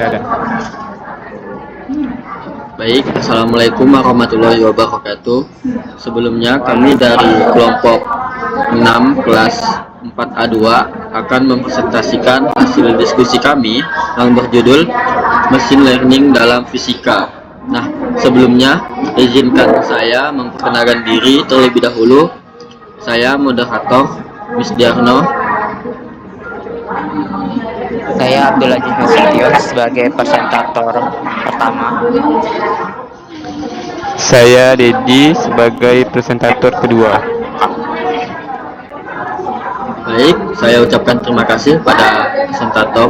Dadah. Baik, Assalamualaikum warahmatullahi wabarakatuh. Sebelumnya kami dari kelompok 6 kelas 4A2 akan mempresentasikan hasil diskusi kami yang berjudul Machine Learning dalam Fisika. Nah, sebelumnya izinkan saya memperkenalkan diri terlebih dahulu. Saya moderator Miss Diarno. Saya Abdul Aziz Nasution sebagai presentator pertama. Saya Dedi sebagai presentator kedua. Baik, saya ucapkan terima kasih pada presentator.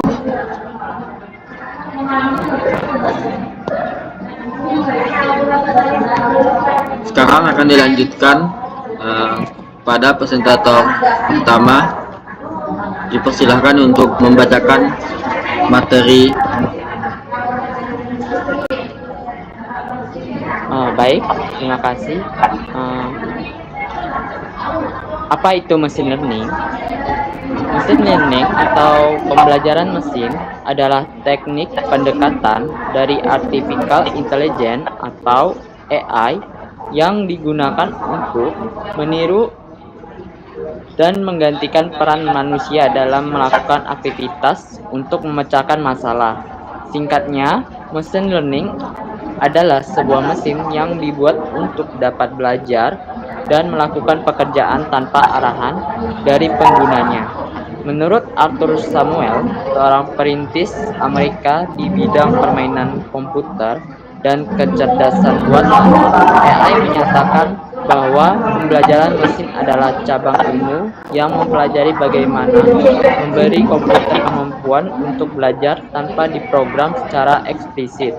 Sekarang akan dilanjutkan pada presentator pertama. Dipersilahkan untuk membacakan materi. Baik, terima kasih. Apa itu machine learning? Machine learning atau pembelajaran mesin adalah teknik pendekatan dari artificial intelligence atau AI yang digunakan untuk meniru dan menggantikan peran manusia dalam melakukan aktivitas untuk memecahkan masalah. Singkatnya, machine learning adalah sebuah mesin yang dibuat untuk dapat belajar dan melakukan pekerjaan tanpa arahan dari penggunanya. Menurut Arthur Samuel, seorang perintis Amerika di bidang permainan komputer dan kecerdasan buatan, AI menyatakan bahwa pembelajaran mesin adalah cabang ilmu yang mempelajari bagaimana memberi komputer kemampuan untuk belajar tanpa diprogram secara eksplisit.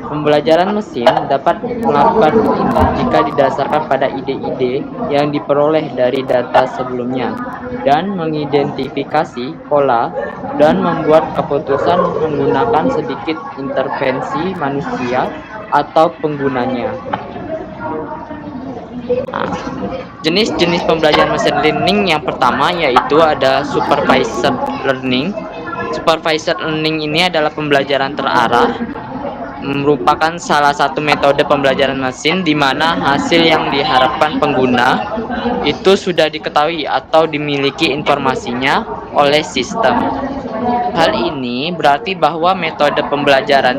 Pembelajaran mesin dapat melakukan ini jika didasarkan pada ide-ide yang diperoleh dari data sebelumnya dan mengidentifikasi pola dan membuat keputusan menggunakan sedikit intervensi manusia atau penggunanya. Jenis-jenis pembelajaran machine learning yang pertama yaitu ada supervised learning. Supervised learning ini adalah pembelajaran terarah, merupakan salah satu metode pembelajaran mesin di mana hasil yang diharapkan pengguna itu sudah diketahui atau dimiliki informasinya oleh sistem. Hal ini berarti bahwa metode pembelajaran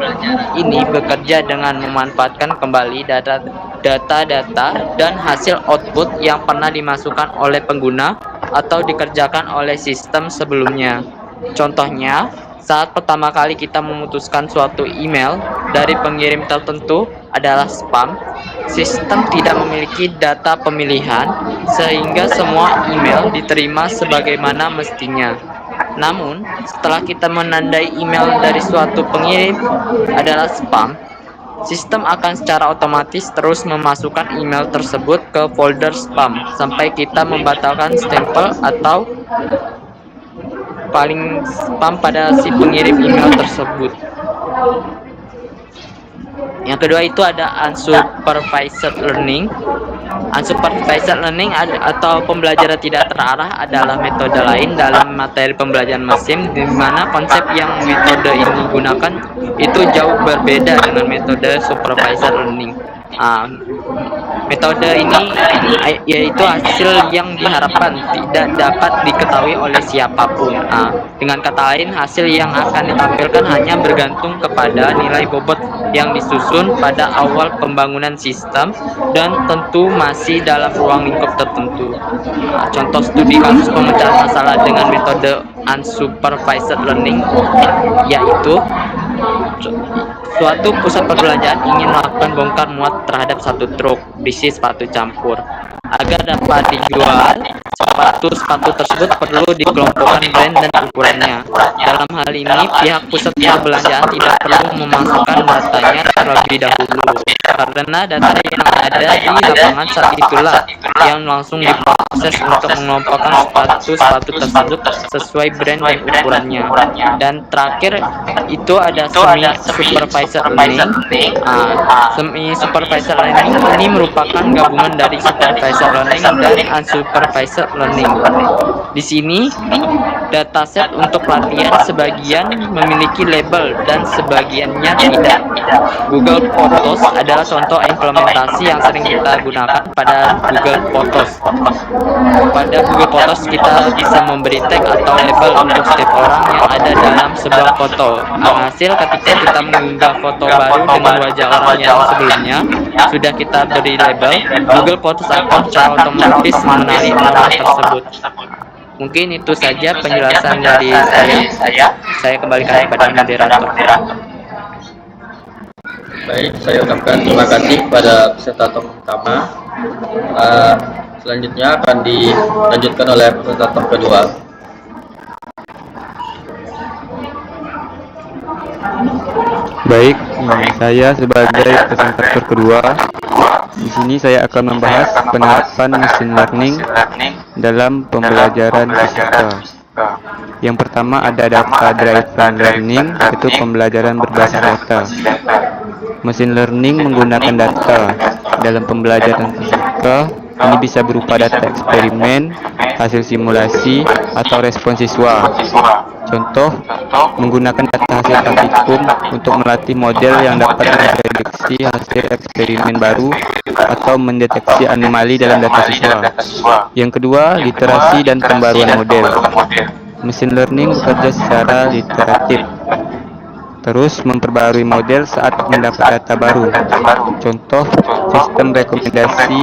ini bekerja dengan memanfaatkan kembali data-data dan hasil output yang pernah dimasukkan oleh pengguna atau dikerjakan oleh sistem sebelumnya. Contohnya, saat pertama kali kita memutuskan suatu email dari pengirim tertentu adalah spam, sistem tidak memiliki data pemilihan sehingga semua email diterima sebagaimana mestinya. Namun, setelah kita menandai email dari suatu pengirim adalah spam, sistem akan secara otomatis terus memasukkan email tersebut ke folder spam sampai kita membatalkan stempel atau paling spam pada si pengirim email tersebut. Yang kedua itu ada unsupervised learning. Unsupervised learning atau pembelajaran tidak terarah adalah metode lain dalam materi pembelajaran mesin di mana konsep yang metode ini gunakan itu jauh berbeda dengan metode supervised learning. Metode ini yaitu hasil yang diharapkan tidak dapat diketahui oleh siapapun. Dengan kata lain, hasil yang akan ditampilkan hanya bergantung kepada nilai bobot yang disusun pada awal pembangunan sistem dan tentu masih dalam ruang lingkup tertentu. Contoh studi kasus pemecahan masalah dengan metode unsupervised learning yaitu suatu pusat perbelanjaan ingin melakukan bongkar muat terhadap satu truk berisi sepatu campur. Agar dapat dijual, sepatu tersebut perlu dikelompokkan brand dan ukurannya. Dalam hal ini, pihak pusat perbelanjaan tidak perlu memasukkan datanya terlebih dahulu, karena data yang ada di lapangan saat itulah yang langsung diproses untuk mengelompokkan sepatu tersebut sesuai brand dan ukurannya. Dan terakhir itu ada semi-supervised learning. Semi-supervised learning ini merupakan gabungan dari supervised learning dan unsupervised learning. Di sini Dataset untuk latihan sebagian memiliki label dan sebagiannya tidak. Google Photos adalah contoh implementasi yang sering kita gunakan pada Google Photos. Pada Google Photos kita bisa memberi tag atau label untuk setiap orang yang ada dalam sebuah foto. Alhasil ketika kita mengunggah foto baru dengan wajah orang yang sebelumnya sudah kita beri label, Google Photos akan secara otomatis mengenali orang tersebut. Mungkin itu saja penjelasan dari saya. Saya kembalikan kepada moderator. Baik, saya ucapkan terima kasih kepada presentator pertama. Selanjutnya akan dilanjutkan oleh presentator kedua. Baik, saya sebagai presentator kedua. Di sini saya akan membahas penerapan machine learning dalam pembelajaran fisika. Yang pertama ada data driven learning, yaitu pembelajaran berbasis data. Machine learning menggunakan data dalam pembelajaran fisika. Ini bisa berupa data eksperimen, hasil simulasi, atau respon siswa. Contoh, menggunakan data hasil praktikum untuk melatih model yang dapat memprediksi hasil eksperimen baru atau mendeteksi anomali dalam data siswa. Yang kedua, literasi dan pembaruan model. Machine learning bekerja secara literatif, terus memperbarui model saat mendapat data baru. Contoh, sistem rekomendasi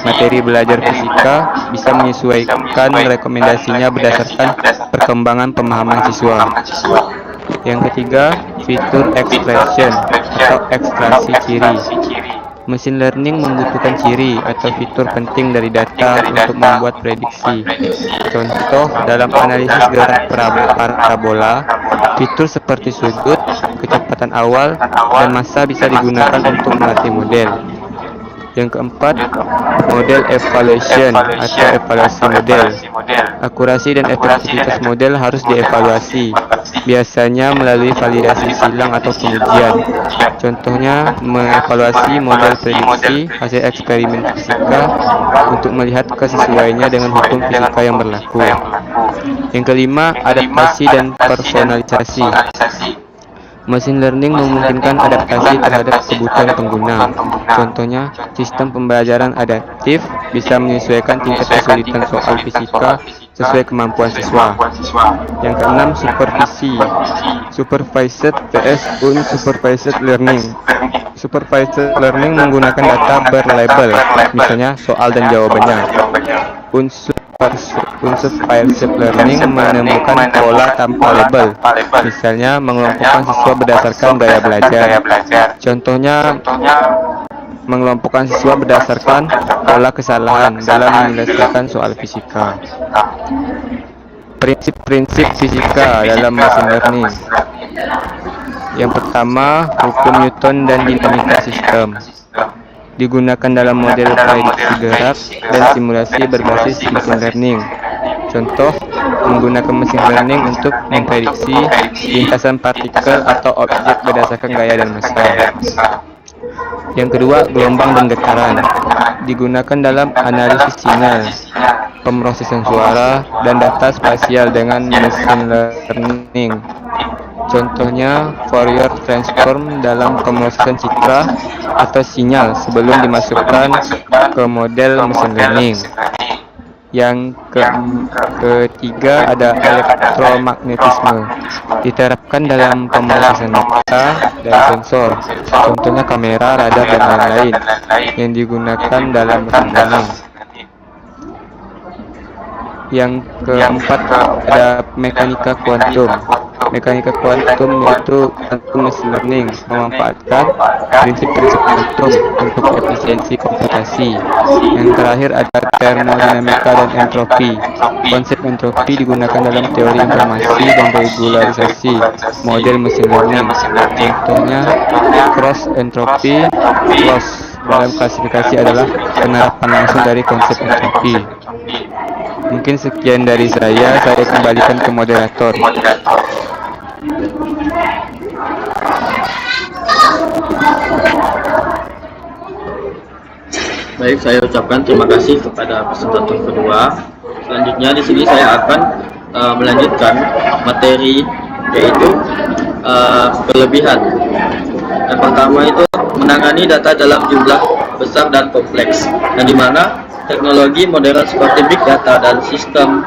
materi belajar fisika bisa menyesuaikan rekomendasinya berdasarkan perkembangan pemahaman siswa. Yang ketiga, fitur extraction atau ekstraksi ciri. Machine learning membutuhkan ciri atau fitur penting dari data untuk membuat prediksi. Contoh, dalam analisis gerak parabola, fitur seperti sudut, kecepatan awal, dan massa bisa digunakan untuk melatih model. Yang keempat, model evaluation atau evaluasi model. Akurasi dan efektivitas model harus dievaluasi, biasanya melalui validasi silang atau pengujian. Contohnya, mengevaluasi model prediksi hasil eksperimen fisika untuk melihat kesesuaiannya dengan hukum fisika yang berlaku. Yang kelima, adaptasi dan personalisasi. Machine learning memungkinkan adaptasi terhadap kebutuhan pengguna. Contohnya, sistem pembelajaran adaptif bisa menyesuaikan tingkat kesulitan soal fisika sesuai kemampuan siswa. Yang keenam, supervisi. Supervised vs unsupervised learning. Supervised learning menggunakan data berlabel, misalnya soal dan jawabannya. Unsupervised learning menemukan pola tanpa label, misalnya mengelompokkan siswa berdasarkan gaya belajar. Contohnya, mengelompokkan siswa berdasarkan pola kesalahan dalam menyelesaikan soal fisika. Prinsip-prinsip fisika dalam machine learning. Yang pertama, hukum Newton dan dinamika sistem. Digunakan dalam model prediksi gerak dan simulasi berbasis machine learning. Contoh, menggunakan machine learning untuk memprediksi lintasan partikel atau objek berdasarkan gaya dan massa. Yang kedua, gelombang dan getaran. Digunakan dalam analisis sinyal, pemrosesan suara, dan data spasial dengan machine learning. Contohnya, Fourier transform dalam pemrosesan citra atau sinyal sebelum dimasukkan ke model machine learning. Yang ketiga ada elektromagnetisme. Diterapkan dalam pemrosesan data dan sensor. Contohnya kamera, radar, dan lain-lain yang digunakan dalam machine learning. Yang keempat ada mekanika kuantum. Mekanika kuantum yaitu quantum machine learning memanfaatkan prinsip-prinsip kuantum untuk efisiensi komputasi. Yang terakhir ada termodinamika dan entropi. Konsep entropi digunakan dalam teori informasi dan regularisasi model machine learning. Contohnya, cross entropi loss dalam klasifikasi adalah penerapan langsung dari konsep entropi. Mungkin sekian dari saya kembalikan ke moderator. Baik, saya ucapkan terima kasih kepada presentator kedua. Selanjutnya di sini saya akan melanjutkan materi, yaitu kelebihan. Yang pertama itu menangani data dalam jumlah besar dan kompleks, yang dimana teknologi modern seperti big data dan sistem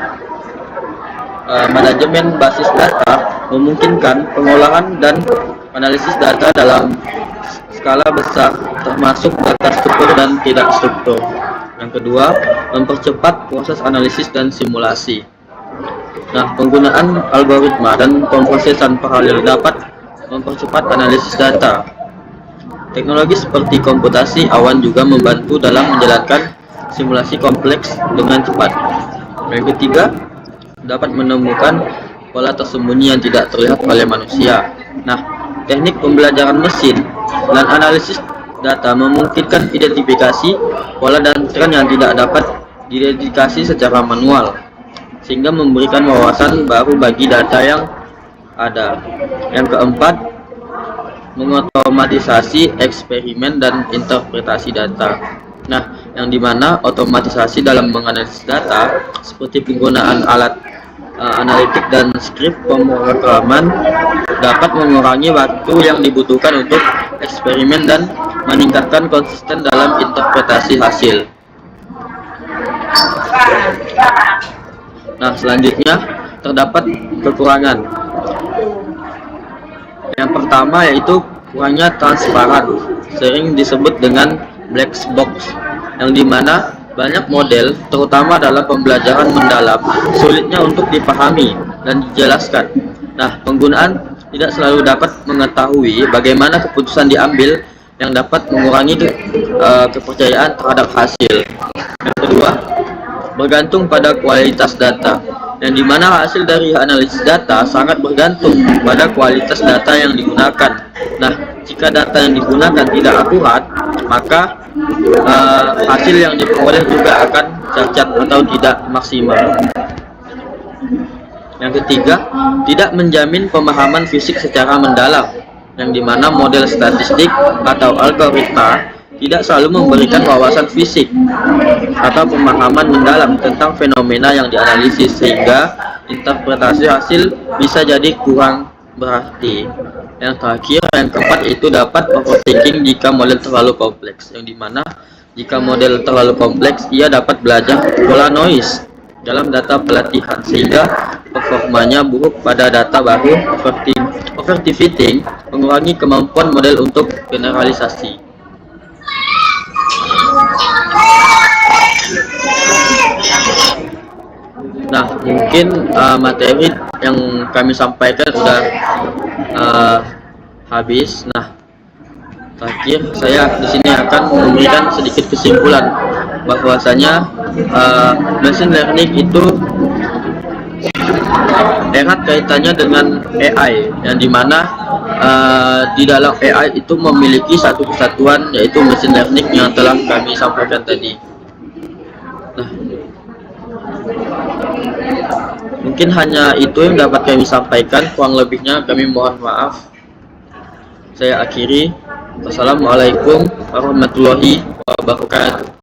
manajemen basis data memungkinkan pengolahan dan analisis data dalam skala besar, termasuk data struktur dan tidak struktur. Yang kedua, mempercepat proses analisis dan simulasi. Nah, penggunaan algoritma dan pemrosesan paralel dapat mempercepat analisis data. Teknologi seperti komputasi awan juga membantu dalam menjalankan simulasi kompleks dengan cepat. Yang ketiga, dapat menemukan pola tersembunyi yang tidak terlihat oleh manusia. Nah, teknik pembelajaran mesin dan analisis data memungkinkan identifikasi pola dan tren yang tidak dapat diidentifikasi secara manual, sehingga memberikan wawasan baru bagi data yang ada. Yang keempat, mengotomatisasi eksperimen dan interpretasi data. Nah, yang dimana otomatisasi dalam menganalisis data seperti penggunaan alat analitik dan skrip pemrograman dapat mengurangi waktu yang dibutuhkan untuk eksperimen dan meningkatkan konsisten dalam interpretasi hasil. Nah, selanjutnya terdapat kekurangan. Yang pertama yaitu kurangnya transparan, sering disebut dengan black box, yang dimana banyak model, terutama dalam pembelajaran mendalam, sulitnya untuk dipahami dan dijelaskan. Nah, penggunaan tidak selalu dapat mengetahui bagaimana keputusan diambil, yang dapat mengurangi kepercayaan terhadap hasil. Yang kedua, bergantung pada kualitas data, yang dimana hasil dari analisis data sangat bergantung pada kualitas data yang digunakan. Nah, jika data yang digunakan tidak akurat, maka hasil yang diperoleh juga akan cacat atau tidak maksimal. Yang ketiga, tidak menjamin pemahaman fisik secara mendalam, yang dimana model statistik atau algoritma tidak selalu memberikan wawasan fisik atau pemahaman mendalam tentang fenomena yang dianalisis, sehingga interpretasi hasil bisa jadi kurang berarti. Yang terakhir, yang keempat, itu dapat overthinking jika model terlalu kompleks, yang dimana jika model terlalu kompleks, ia dapat belajar pola noise dalam data pelatihan, sehingga performanya buruk pada data baru. Overfitting mengurangi kemampuan model untuk generalisasi. Nah, mungkin materi yang kami sampaikan sudah habis. Nah, terakhir saya di sini akan memberikan sedikit kesimpulan bahwasanya machine learning itu erat kaitannya dengan AI, yang dimana di dalam AI itu memiliki satu kesatuan, yaitu machine learning yang telah kami sampaikan tadi. Nah, mungkin hanya itu yang dapat kami sampaikan, kurang lebihnya kami mohon maaf. Saya akhiri. Wassalamualaikum warahmatullahi wabarakatuh.